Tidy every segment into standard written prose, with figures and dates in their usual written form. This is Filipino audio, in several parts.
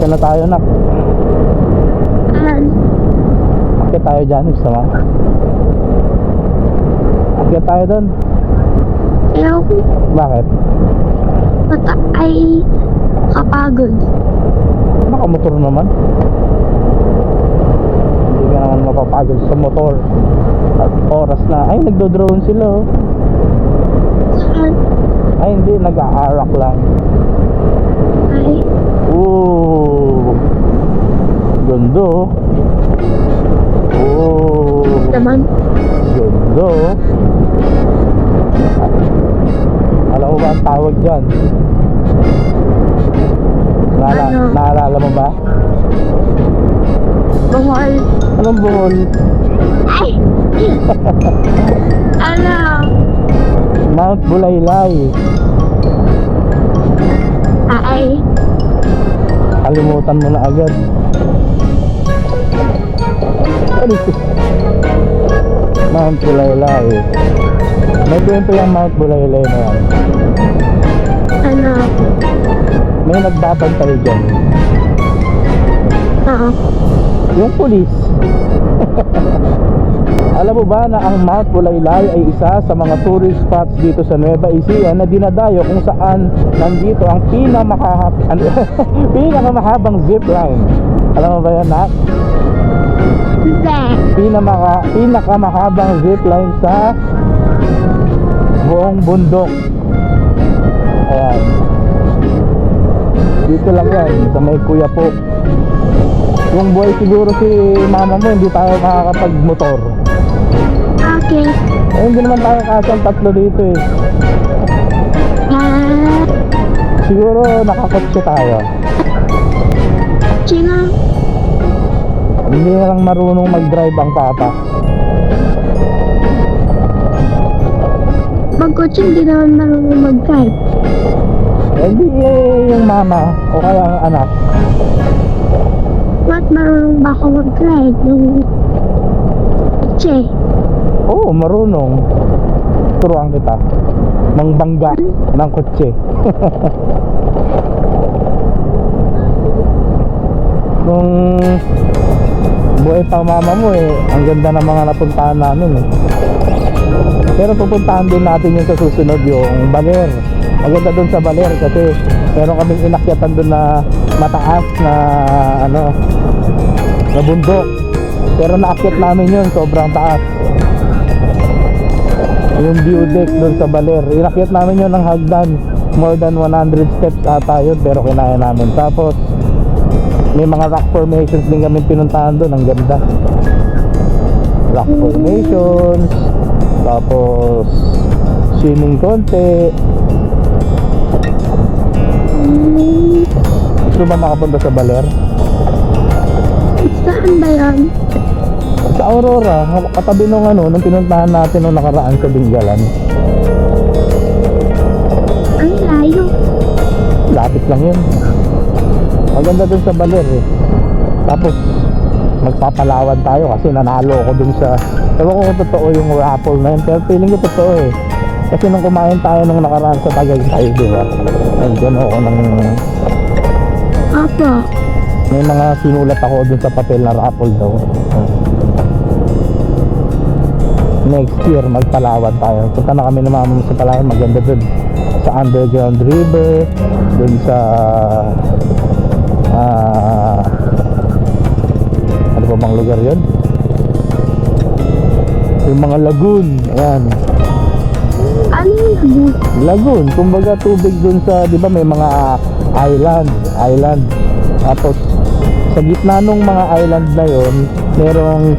Saan na tayo, nak? Akit tayo dyan, gusto mo? Akit tayo doon. Ayaw ko. Bakit? Bata ay kapagod. Nakamotor naman. Hindi ka naman mapapagod sa motor. At oras na. Ay, nagdo-drone sila, oh. Saan? Ay, hindi, nag-aarak lang. Ay, Ooh, ganda, oh. Oh, naman. ganda, oh. Alam mo ba ang tawag dyan? Ano? Naalala mo ba? Bungol. Anong buhol? Ay! Ano? Mount Bulaylay. Ay. Kalimutan mo na agad. Ano ito? Mount Bulaylay. May kwento yung Mount Bulaylay na yan. Ano? May nagbabantay dyan. Oo. Yung pulis. Alam mo ba na ang Mount Bulaylay ay isa sa mga tourist spots dito sa Nueva Ecija na dinadayo kung saan nandito ang pinakamahabang zipline. Alam mo ba yan, Nak? Hindi. Pinakamahabang zipline sa buong bundok. Ayan. Dito lang yan, sa may Kuya Po. Kung buhay siguro si mama mo, hindi tayo makakapag-motor. Okay. Eh, hindi naman tayo kasang tatlo dito eh. Siguro nakakotse tayo. Sino? Hindi na lang marunong mag-drive ang papa. Pagkotse hindi naman marunong mag-drive. Eh, hindi yung mama o kaya ang anak. Ba't marunong ba ako mag-drive ng kotse? Oo, marunong. Turuan kita. Mangbangga ng kotse. Nung buhay pa mama mo eh, ang ganda ng mga napuntahan namin eh. Pero pupuntahan din natin yung sa susunod, yung Baler. Maganda dun sa Baler kasi meron kaming inakyatan dun na mataas na ano, na bundok. Pero naakyat namin yun, sobrang taas. Yung view deck dun sa Baler, inakyat namin yun ng hagdan. More than 100 steps ata yun, pero kinaya namin. Tapos may mga rock formations din kami pinuntahan dun, ang ganda. Rock formations, tapos swimming konti. Gusto ba makapunta sa Baler? Saan ba yan? Sa Aurora, katabi nung ano, nung pinuntahan natin nung nakaraan sa Bingalan. Ang layo. Lapit lang yun. Maganda dun sa Baler eh. Tapos magpapalawan tayo kasi nanalo ako dun sa, ewan ko kung totoo yung raffle na yun, pero feeling ko totoo eh. Kasi nung kumain tayo nung nakaraan sa Tagaytay, di ba? Nandiyan ako ng, Opo. may mga sinulat ako dun sa papel na raffle daw. Next year magpalawan tayo. Punta na kami ng mama sa Palawan, maganda dun sa Underground River, dun sa ano pa bang lugar yun? Yung mga lagoon. Ayan, Ano yung lagoon, kumbaga tubig dun sa, di ba may mga island. Tapos sa gitna nung mga island na yon, merong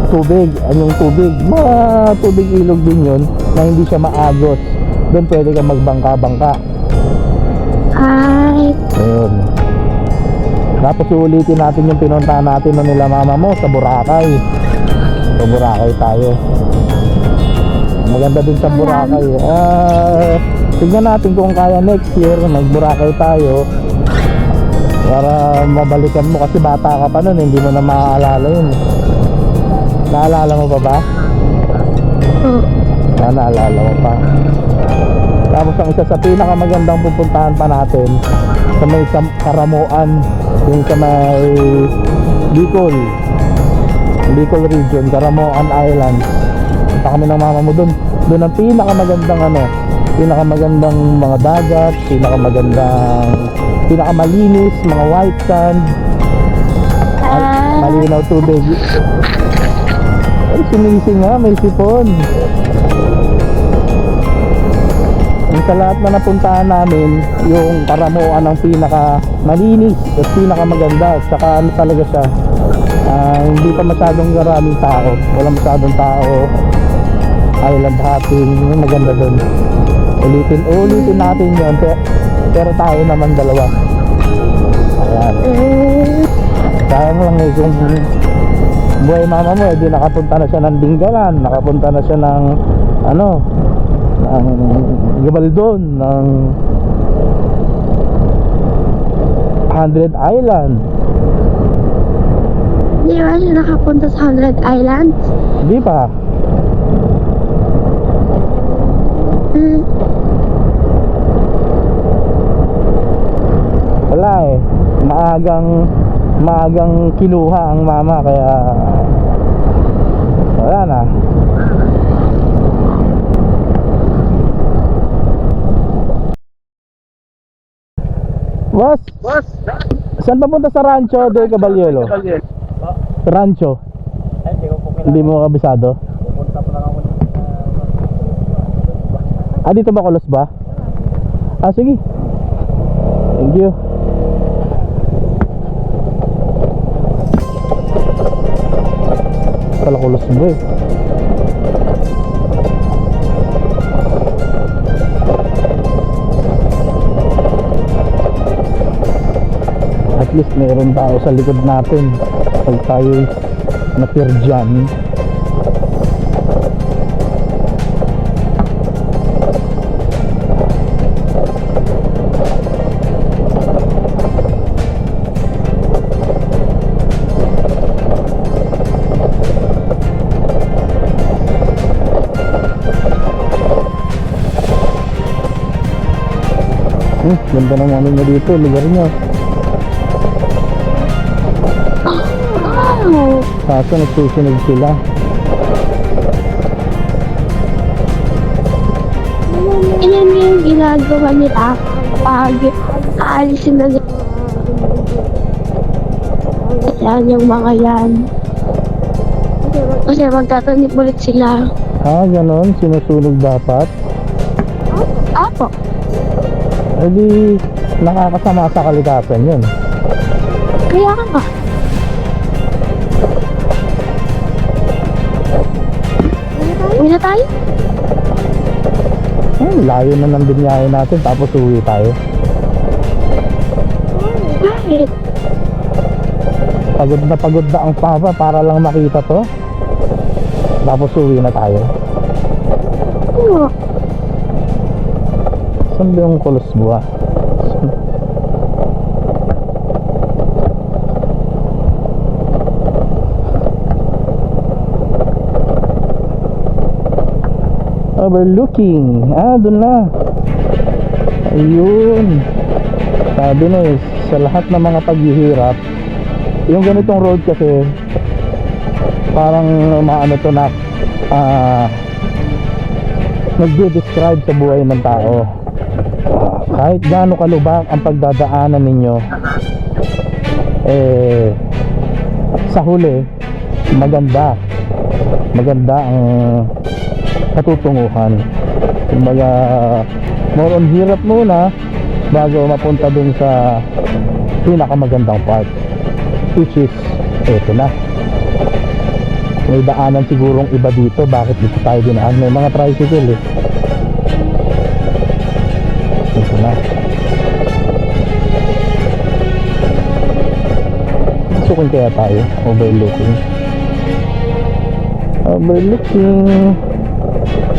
tubig, anong tubig, mga tubig ilog din yun na hindi siya maagos. Doon pwede kang magbangka-bangka. Ay, Ayun. Tapos ulitin natin yung pinuntahan natin nung nila mama mo sa Boracay. Sa Boracay tayo. Maganda din sa Boracay. Tignan natin kung kaya next year mag Boracay tayo para mabalikan mo, kasi bata ka pa nun, hindi mo na maaalala yun. Naalala mo pa ba? Naalala mo pa. Tapos ang isa sa pinakamagandang pupuntahan pa natin sa may Karamuan, yung sa may Bicol region, Karamuan Island. Punta kami ng mama mo doon. Doon ang pinakamagandang mga dagat, pinakamalinis, mga white sand, malinaw tubig. Ay, sumising nga, may sipon. Yung sa lahat na napuntahan namin, yung Karamuan ang pinakamalinis at pinakamaganda. Saka ano talaga siya, hindi pa masyadong maraming tao, wala masyadong tao, island hopping, yung maganda doon. Ulitin natin yun, pero tayo naman dalawa. Ayan. Sayang lang kung buhay mama mo, di nakapunta na siya ng Dingalan, nakapunta na siya ng ng Gabaldon, ng 100 Island. Di ba siya nakapunta sa 100 Islands? Di pa. Wala eh. Maagang kinuha ang mama, kaya wala na. Boss, saan papunta sa Rancho de Caballero? Rancho? Hindi mo kabisado? Dito ba Colos ba? Sige. Thank you. Pala Colos ba eh. At least mayroon tao sa likod natin pag tayo natir dyan. Ganda ng ano nyo dito, lugar nyo. Kaso nagsusunog sila. Iyan yung ginagawa nila pag aalisin na yan yung mga yan. Kasi magtatanim ulit sila. Ganon, sinusunog dapat. Apo. Eh di, nakakasama sa kalikasan yun. Kaya nga. Uwi na tayo? Layo na ng binyahe natin, tapos uwi tayo. Bakit? Pagod na ang papa para lang makita to. Tapos uwi na tayo. Oo. Saan ba yung Colos Bua? Overlooking. Doon na. Ayun. Sabi na eh, sa lahat ng mga paghihirap, yung ganitong road kasi parang maano to na nagde-describe sa buhay ng tao. Kahit gaano kalubak ang pagdadaanan ninyo, sa huli maganda ang katutunguhan. Kumbaga, more on hirap muna bago mapunta dun sa pinakamagandang part, which is eto na. May daanan sigurong iba dito. Bakit dito tayo dinaan? May mga tricycle eh. Ito na. Sukin kaya tayo. Overlooking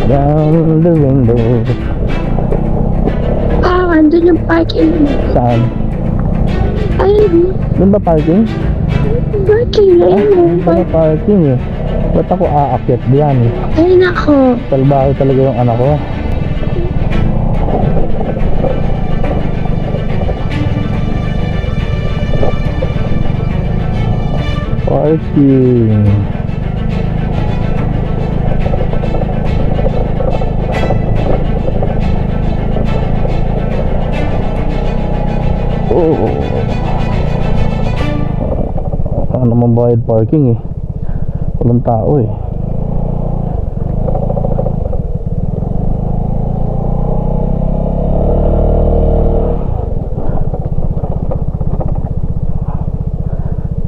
down the window. Andun yung parking. Saan? Ayun. Doon ba parking? Parking. Ayun. Doon ba parking eh. Ba't ako aakyat diyan eh? Ayun ako. Salbahe talaga yung anak ko. Parking. Oh. Ano naman bayad parking eh. Walang tao eh.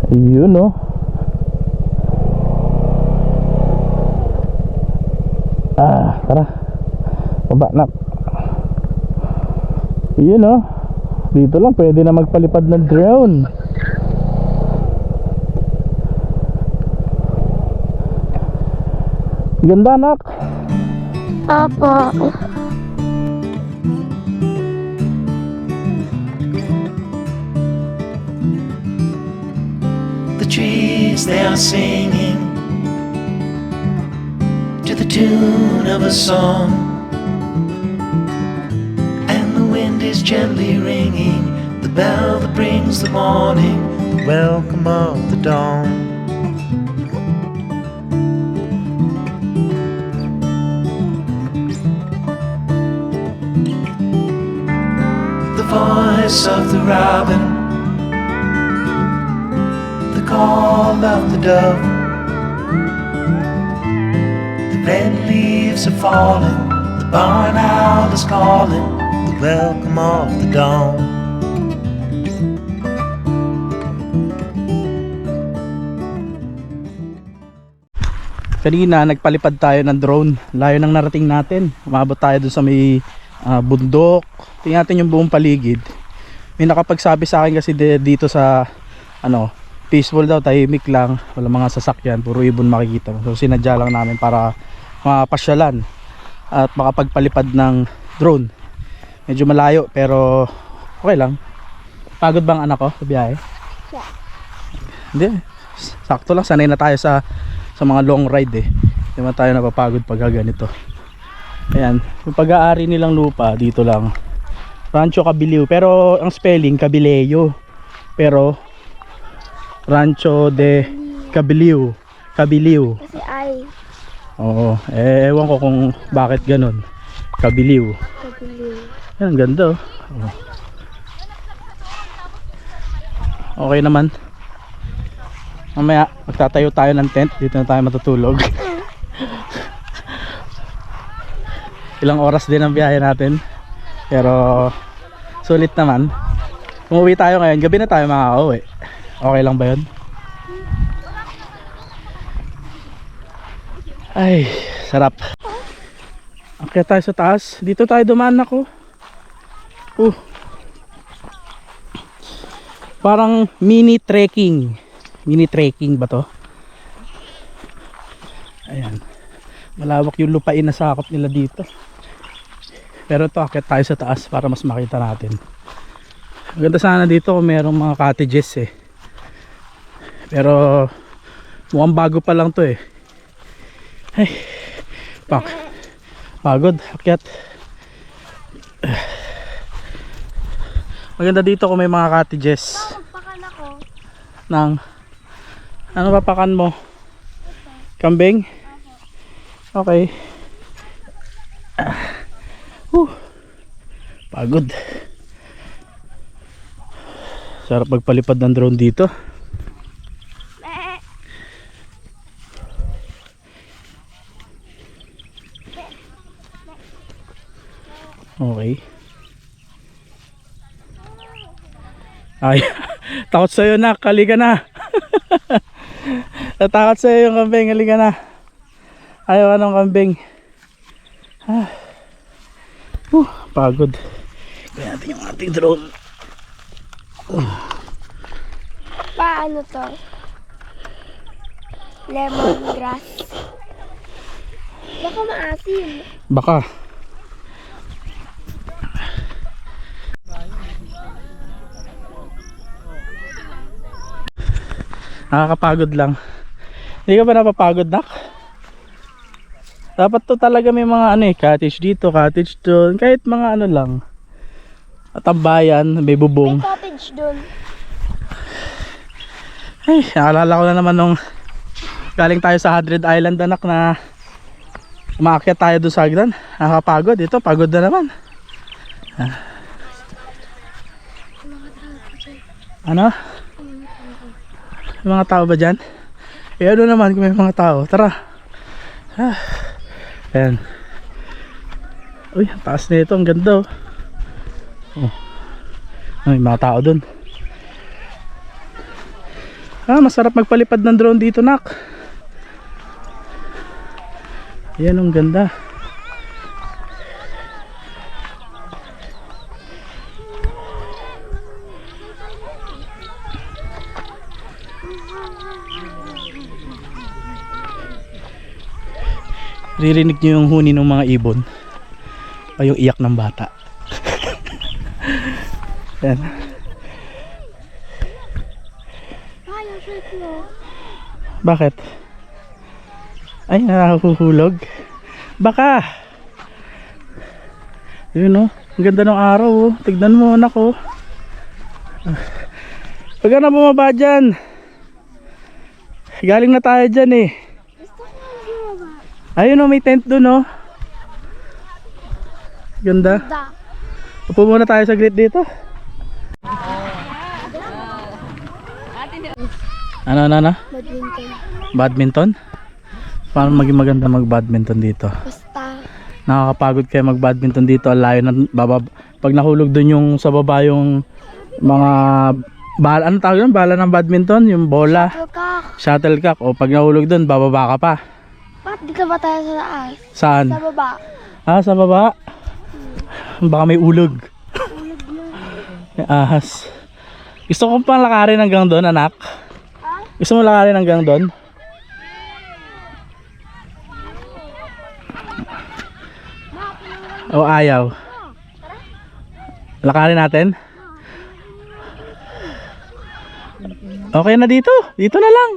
Yun oh. Tara. Baba na. Yun oh. Dito lang pwede na magpalipad ng drone. Ganda nak. Opo. The trees they are singing to the tune of a song, and the wind is gently ringing the bell that brings the morning, the welcome of the dawn. The voice of the robin, the call of the dove, the red leaves are falling, the barn owl is calling, the welcome of the dawn. Kanina nagpalipad tayo ng drone. Layo nang narating natin. Umabot tayo dun sa may bundok. Tingnan natin yung buong paligid. May nakapagsabi sa akin kasi dito sa peaceful daw, tahimik lang, wala mga sasakyan, puro ibon makikita. So sinadya lang namin para mapasyalan at makapagpalipad ng drone. Medyo malayo pero okay lang. Pagod bang anak ko sa biyahe? Yeah. Hindi, sakto lang, sanay na tayo sa mga long ride eh. Hindi man tayo napapagod pag ganito. Ayan, yung pag-aari nilang lupa dito lang, Rancho Cabilio, pero ang spelling Cabileo, pero Rancho de Cabilio. Kasi ay. Oo, ewan ko kung bakit ganun. Cabilio. Yan, ganda oh. Okay naman. Mamaya magtatayo tayo ng tent. Dito na tayo matutulog. Ilang oras din ang biyahe natin, pero sulit naman. Umuwi tayo ngayon, gabi na tayo makakauwi. Okay lang ba yun? Ay, sarap. Akyat tayo sa taas. Dito tayo dumaan ako. Parang mini trekking. Mini trekking ba to? Ayan. Malawak yung lupain na sakop nila dito. Pero ito, akyat tayo sa taas para mas makita natin. Maganda sana dito kung merong mga cottages eh. Pero mukhang bago pa lang to eh. Ay, pagod, akyat. Maganda dito kung may mga cottages. Pakan ako. Ano papakan mo? Kambing? Okay. Pagod. Sarap magpalipad ng drone dito. Okay. Ay, takot sa'yo na, halika na. Natakot sa'yo yung kambing, halika na. Ayaw ka ng kambing. Pagod. Kaya natin yung ating drone. Paano to? Lemongrass. Baka maasim. Baka. Nakakapagod lang. Hindi ka ba napapagod, nak? Dapat to talaga may mga cottage dito, cottage doon, kahit mga lang. At tambayan, may bubong. May cottage dun. Ay, naalala ko na naman nung galing tayo sa Hadrid Island anak na umaakyat tayo doon sa hagdan. Nakakapagod. Ito, pagod na naman. Ano? May mga tao ba dyan? Eh ano naman kung may mga tao? Tara. Ayan. Uy, ang taas na ito. Ang ganda oh. May mga tao doon. Masarap magpalipad ng drone dito nak. Ayan, ang ganda. Ririnig nyo yung huni ng mga ibon o yung iyak ng bata. Ayan. Bakit? Ay, nakahuhulog. Baka. Yun oh, ang ganda ng araw oh. Tignan mo anak oh. Huwag ka na bumaba dyan. Galing na tayo dyan eh. Ayun oh, may tent dun oh. Ganda. Upo muna tayo saglit dito. Ano? Badminton. Badminton? Paano maging maganda mag-badminton dito? Basta. Nakakapagod kayo mag-badminton dito. Layo na pag nahulog dun yung sa baba yung mga bala, ano tawag yun? Bala ng badminton? Yung bola. Shuttlecock. O pag nahulog dun, bababa ka pa. Bakit di ka ba tayo sa taas? Saan? Sa baba. Sa baba? Baka may ulog. May ahas. Gusto ko pang lakarin hanggang doon anak. Gusto mo lakarin hanggang doon? O ayaw? Lakarin natin? Okay na dito. Dito na lang.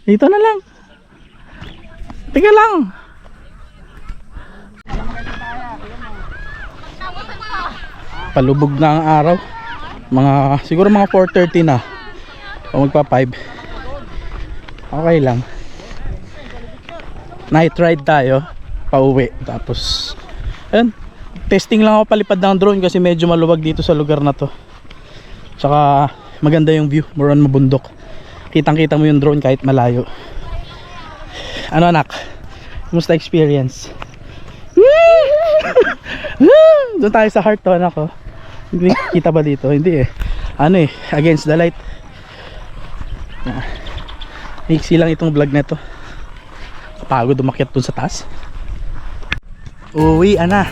Dito na lang. Teka lang. Palubog na ang araw. Siguro mga 4:30 na. O magpa 5. Okay lang. Night ride tayo pauwi. Tapos ayun, testing lang ako palipad ng drone kasi medyo maluwag dito sa lugar na to. Tsaka maganda yung view, more on mabundok. Kitang kita mo yung drone kahit malayo. Ano anak? Kumusta experience? Doon tayo sa heart to anak ko. Hindi kita ba dito? Hindi eh. Ano eh, against the light. Mixi lang itong vlog na to. Pagod umakyat dun sa taas. Uwi ana.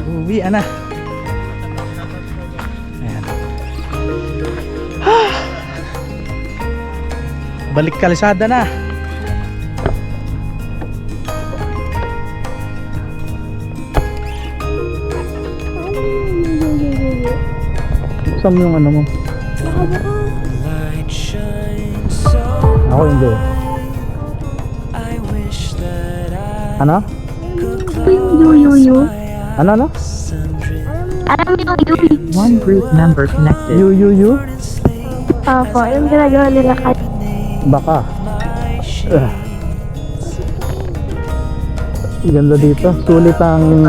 Uwi ana. Ayan. Balik kalsada na. Buksan mo yung ano mo. Ako hindi. Ano? Yu. Ano? Alam mo yung One group member connected. You? Opo, yung ginagawa nila kasi. Baka. Ganda dito. Sulit ang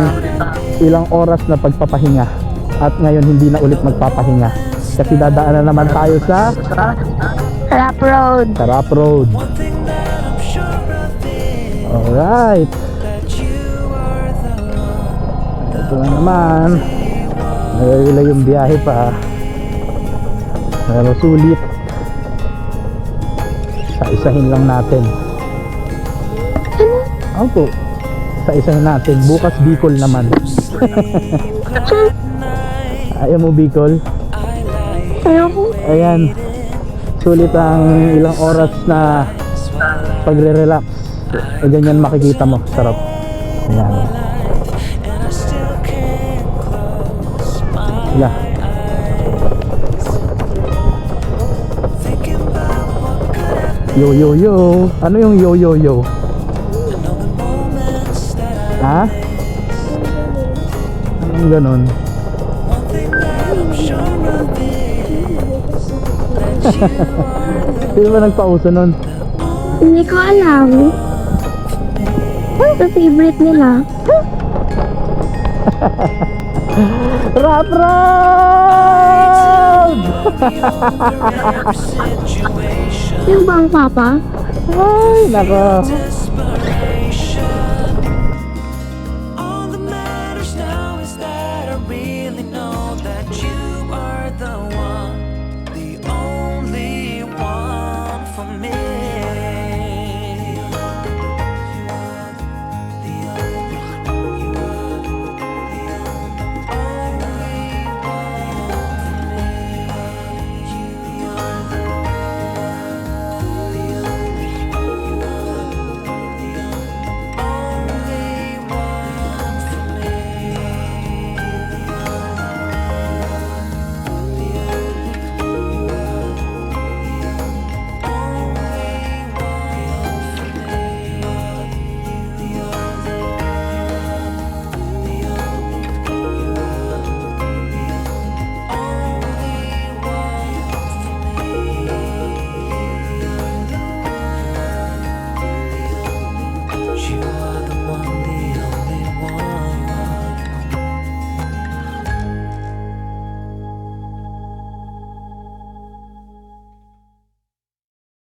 ilang oras na pagpapahinga. At ngayon hindi na ulit magpapahinga. Kasi dadaan na naman tayo sa Rap Road. Sarap Road. Alright. Ito na naman. Nagagala yung biyahe pa. Pero sulit. Isa-isahin lang natin. Opo. Isa-isahin natin. Bukas Bicol naman. Ayaw mo Bicol? Ayoko. Ayan. Sulit ang ilang oras na pagre-relax. E ganyan makikita mo. Sarap. Ayan. Yeah. Yo. Ano yung yo? Ha? Anong ganon? Sino ba nagpauso nun? Hindi ko alam. Ito favorite nila. Rap round! Yung bang papa? Ay, nako.